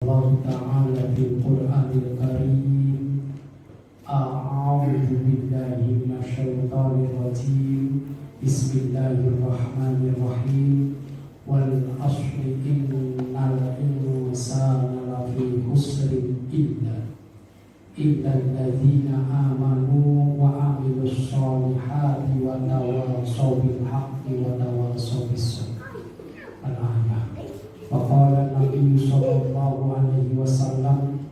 Allah Ta'ala fil Qur'anil Karim. A'udzu billahi minasyaitonir rajim. Bismillahirrahmanirrahim. Wal 'ashri innal insana lafi khusrin illa alladzina amanu wa 'amilus sholihati wa tawassaw bil haqqi wa tawassaw bis sabr. Al-ayat. Faqala Nabi sallallahu alaihi wasallam,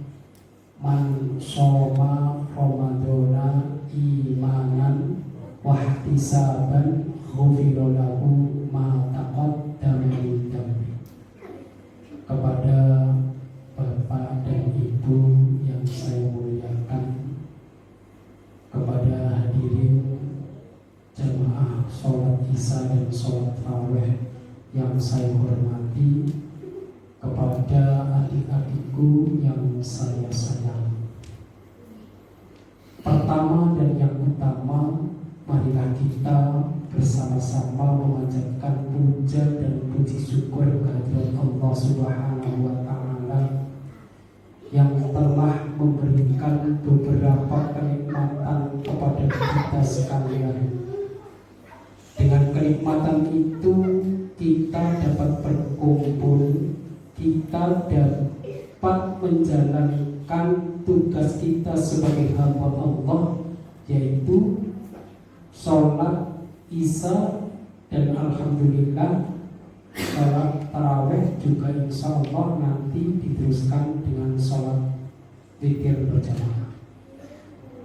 man shoma ramadhana imanan wa ihtisaban ghufira lahu ma taqaddama min dhanbi. Kepada Bapak dan Ibu yang saya muliakan, kepada hadirin jemaah sholat isya dan sholat tarawih yang saya hormati, kepada adik-adikku yang saya sayang. Pertama dan yang utama, marilah kita bersama-sama memanjatkan puja dan puji syukur kehadirat Allah Subhanahu wa Ta'ala yang telah memberikan beberapa kenikmatan kepada kita sekalian. Dengan kenikmatan itu kita dapat berkumpul, kita dapat menjalankan tugas kita sebagai hamba Allah, yaitu sholat isya dan alhamdulillah sholat tarawih juga insya Allah nanti diteruskan dengan sholat zikir berjamaah.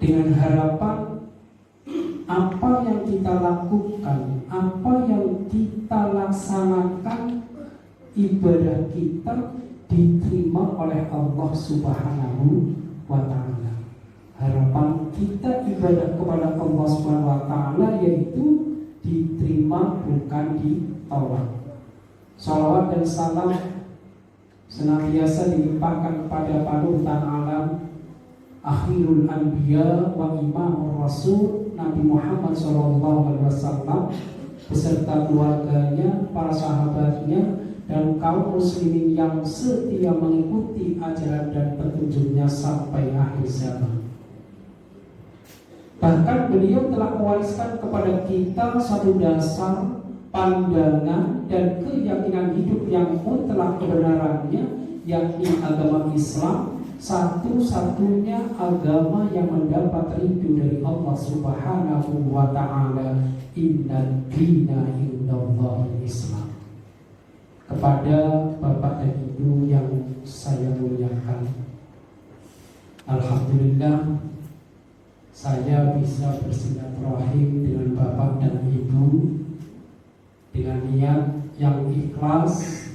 Dengan harapan apa yang kita lakukan, apa yang kita laksanakan, ibadah kita diterima oleh Allah Subhanahu wa Ta'ala. Harapan kita ibadah kepada Allah Subhanahu wa Ta'ala yaitu diterima, bukan ditolak. Salawat dan salam senantiasa dilimpahkan kepada panutan alam, akhirul anbiya wa imamur rasul, Nabi Muhammad SAW beserta keluarganya, para sahabatnya, dan kaum muslimin yang setia mengikuti ajaran dan petunjuknya sampai akhir zaman. Bahkan beliau telah mewariskan kepada kita satu dasar pandangan dan keyakinan hidup yang mutlak kebenarannya, yakni agama Islam, satu-satunya agama yang mendapat ridho dari Allah Subhanahu wa Ta'ala. Inna dina indallahil Islam. Kepada Bapak dan Ibu yang saya muliakan, alhamdulillah saya bisa bersilaturahim dengan Bapak dan Ibu dengan niat yang ikhlas.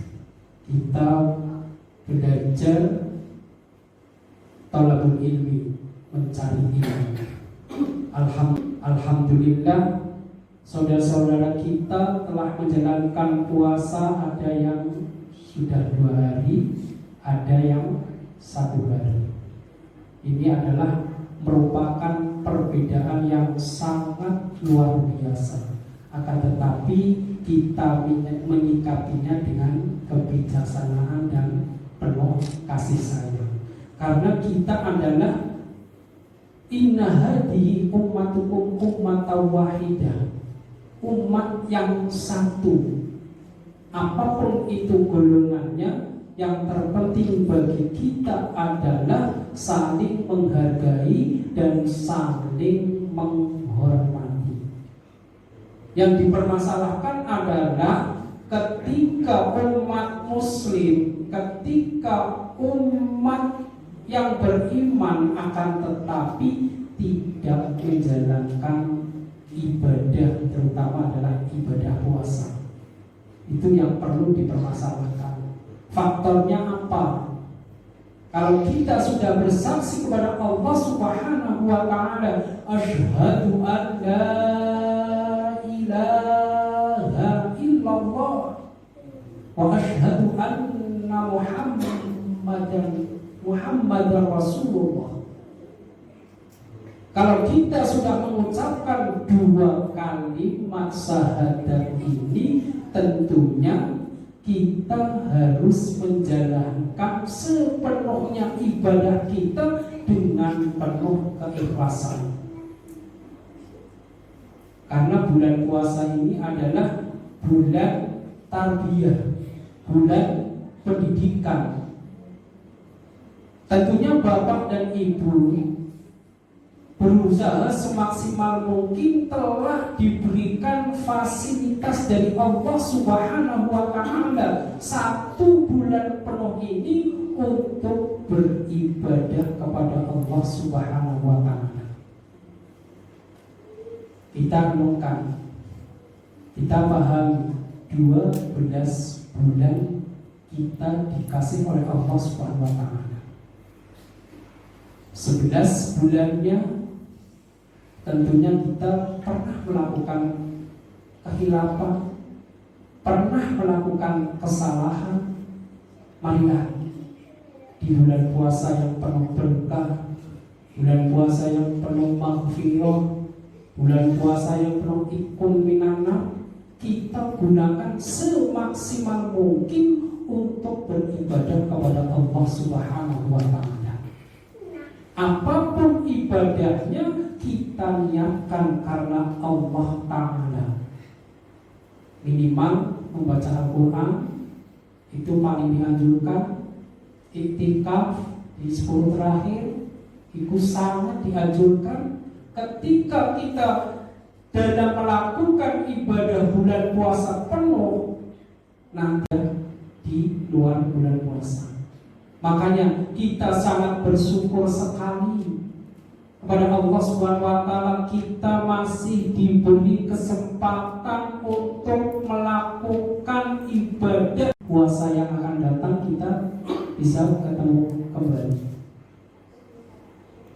Kita belajar talabul ilmi, mencari ilmu. Alhamdulillah saudara-saudara kita telah menjalankan puasa, ada yang sudah 2 hari, ada yang 1 hari. Ini adalah merupakan perbedaan yang sangat luar biasa. Akan tetapi kita menyikapinya dengan kebijaksanaan dan penuh kasih sayang. Karena kita adalah inna hadhihi ummatukum ummatan wahidah, umat yang satu. Apapun itu golongannya, yang terpenting bagi kita adalah saling menghargai dan saling menghormati. Yang dipermasalahkan adalah ketika umat muslim, ketika umat yang beriman akan tetapi tidak menjalankan ibadah, terutama adalah ibadah puasa. Itu yang perlu dipermasalahkan. Faktornya apa? Kalau kita sudah bersaksi kepada Allah Subhanahu wa Ta'ala, asyhadu an la ilaha illallah wa asyhadu anna Muhammadan Rasulullah. Kalau kita sudah mengucapkan 2 kalimat syahadat ini, tentunya kita harus menjalankan sepenuhnya ibadah kita dengan penuh keikhlasan. Karena bulan puasa ini adalah bulan tarbiyah, bulan pendidikan. Tentunya Bapak dan Ibu berusaha semaksimal mungkin telah diberikan fasilitas dari Allah Subhanahu wa Ta'ala 1 bulan penuh ini untuk beribadah kepada Allah Subhanahu wa Ta'ala. Kita renungkan, kita pahami 12 bulan kita dikasih oleh Allah Subhanahu wa Ta'ala. 11 bulannya tentunya kita pernah melakukan kehilafan, pernah melakukan kesalahan. Marilah di bulan puasa yang penuh berkah, bulan puasa yang penuh maghfirah, bulan puasa yang penuh ikun minana, kita gunakan semaksimal mungkin untuk beribadah kepada Allah Subhanahu wa Ta'ala. Apapun ibadahnya kita niatkan karena Allah Ta'ala. Minimal membaca Al-Quran itu paling dianjurkan. Iktikaf di 10 terakhir itu sangat dianjurkan. Ketika kita dalam melakukan ibadah bulan puasa penuh, nanti di luar bulan puasa. Makanya kita sangat bersyukur sekali kepada Allah Subhanahu wa Ta'ala, kita masih diberi kesempatan untuk melakukan ibadah puasa yang akan datang, kita bisa ketemu kembali.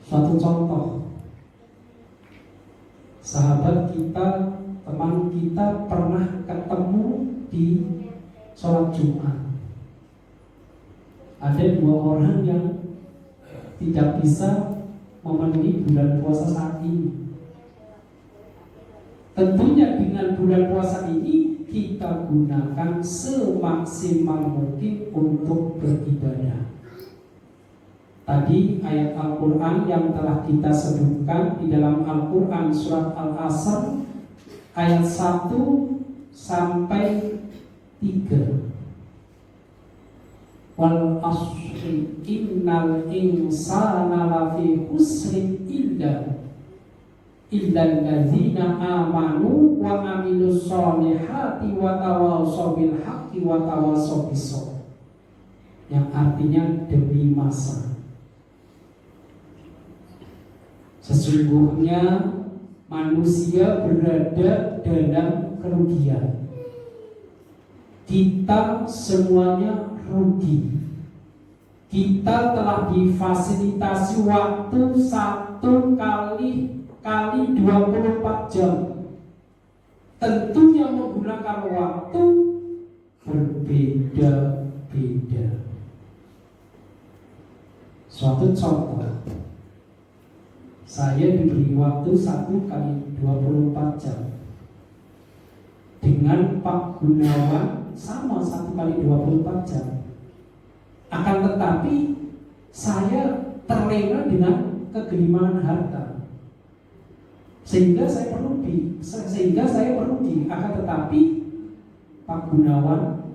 Suatu contoh, sahabat kita, teman kita pernah ketemu di sholat Jumat. Ada 2 orang yang tidak bisa memenuhi bulan puasa saat ini. Tentunya dengan bulan puasa ini kita gunakan semaksimal mungkin untuk beribadah. Tadi ayat Al-Quran yang telah kita sebutkan di dalam Al-Quran surat Al-Asr ayat 1 sampai 3. Wal asri innal insana lafi khusrin illa alladzina amanu wa amilus solihati wa tawassaw bil haqqi wa tawassaw bis sabr, yang artinya demi masa. Sesungguhnya manusia berada dalam kerugian. Kita semuanya rugi. Kita telah difasilitasi waktu 1 kali 24 jam. Tentunya menggunakan waktu berbeda-beda. Suatu contoh, saya diberi waktu 1 kali 24 jam. Dengan Pak Gunawan sama 1 kali 24 jam. Akan tetapi saya terlena dengan kegelimangan harta, sehingga saya merugi. Akan tetapi Pak Gunawan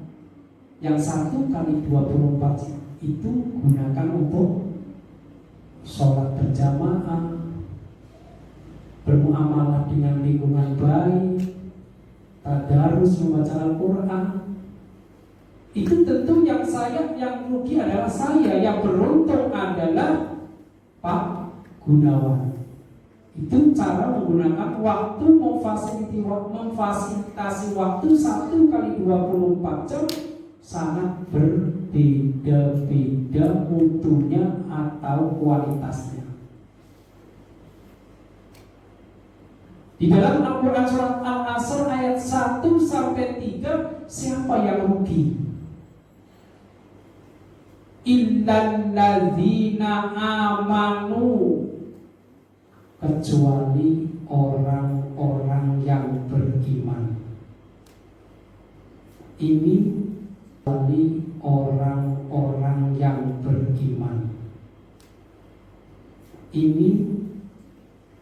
yang 1 kali 24 jam itu gunakan untuk sholat berjamaah, bermuamalah dengan lingkungan baik, tadarus, membaca Al-Quran. Itu tentu yang rugi adalah saya, yang beruntung adalah Pak Gunawan. Itu cara menggunakan waktu, memfasilitasi waktu 1 kali 24 jam sangat berbeda-beda mutunya atau kualitasnya. Di dalam Al-Quran surat Al-Asr ayat 1 sampai 3, siapa yang rugi? Illalladzina amanu, kecuali orang-orang yang beriman. Ini orang-orang yang beriman. Ini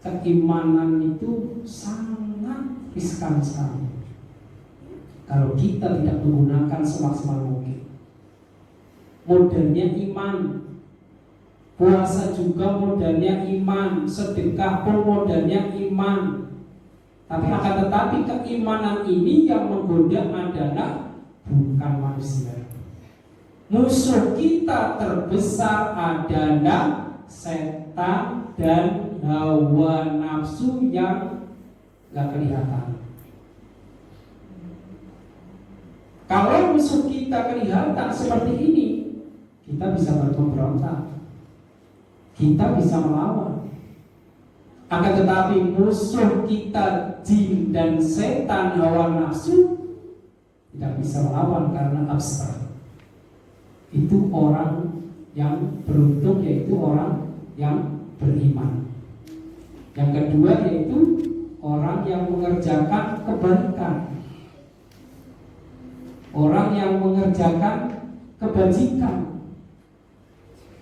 keimanan itu sangat riskan sekali kalau kita tidak menggunakan semaksimal mungkin. Modalnya iman, puasa juga modalnya iman, sedekah pun modalnya iman. Tapi akan tetapi keimanan ini yang menggoda adalah bukan manusia. Musuh kita terbesar adalah setan dan hawa nafsu yang gak kelihatan. Kalau musuh kita kelihatan seperti ini, kita bisa memberontak, kita bisa melawan. Akan tetapi musuh kita jin dan setan hawa nafsu tidak bisa melawan karena abstrak. Itu orang yang beruntung, yaitu orang yang beriman. Yang kedua yaitu orang yang mengerjakan kebaikan, orang yang mengerjakan kebajikan.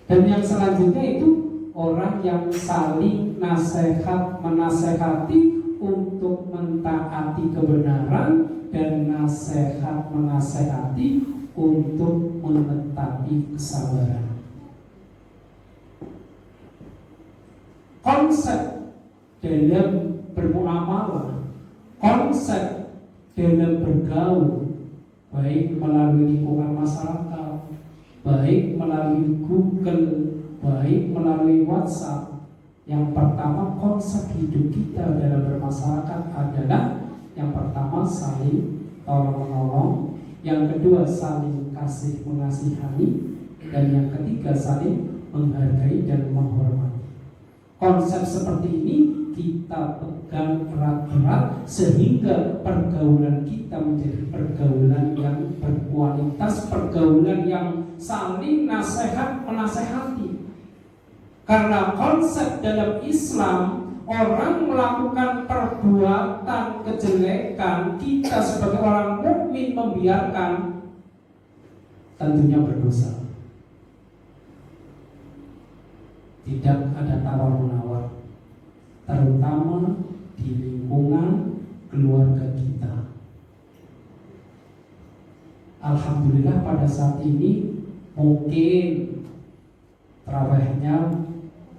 Dan yang selanjutnya itu orang yang saling menasehati untuk mentaati kebenaran dan menasehati untuk menetapi kesabaran. Konsep dalam bermuamalah, konsep dalam bergaul, baik melalui lingkungan masyarakat, baik melalui Google, baik melalui WhatsApp. Yang pertama, konsep hidup kita dalam bermasyarakat adalah yang pertama saling tolong-menolong, yang kedua saling kasih mengasihani, dan yang ketiga saling menghargai dan menghormati. Konsep seperti ini kita pegang erat-erat sehingga pergaulan kita menjadi pergaulan yang berkualitas, pergaulan yang saling menasehati. Karena konsep dalam Islam, orang melakukan perbuatan kejelekan, kita sebagai orang mukmin membiarkan, tentunya berdosa. Tidak ada tawar-menawar, terutama di lingkungan keluarga kita. Alhamdulillah pada saat ini mungkin tarawihnya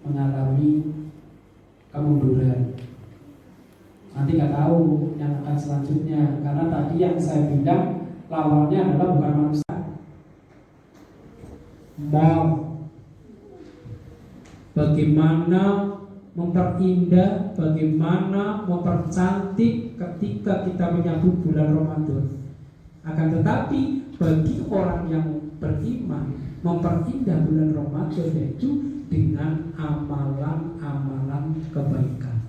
mengalami kemunduran. Nanti nggak tahu yang akan selanjutnya, karena tadi yang saya bilang lawannya adalah bukan manusia. Bagaimana memperindah, bagaimana mempercantik ketika kita menyambut bulan Ramadan. Akan tetapi bagi orang yang beriman, memperindah bulan Ramadan itu dengan amalan-amalan kebaikan.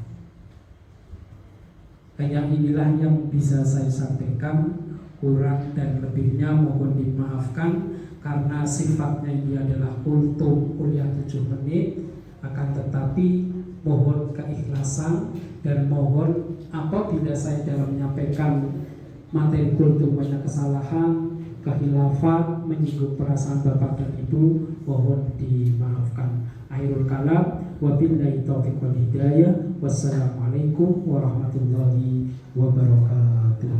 Hanya inilah yang bisa saya sampaikan, kurang dan lebihnya mohon dimaafkan karena sifatnya ini adalah kultum kuliah 7 menit. Akan tetapi mohon keikhlasan dan mohon apabila saya dalam menyampaikan materi kultum banyak kesalahan, kehilafan, menyinggung perasaan bapak dan ibu, mohon dimaafkan. Akhirul kalam, wabillahi taufiq wal hidayah. Wassalamualaikum warahmatullahi wabarakatuh.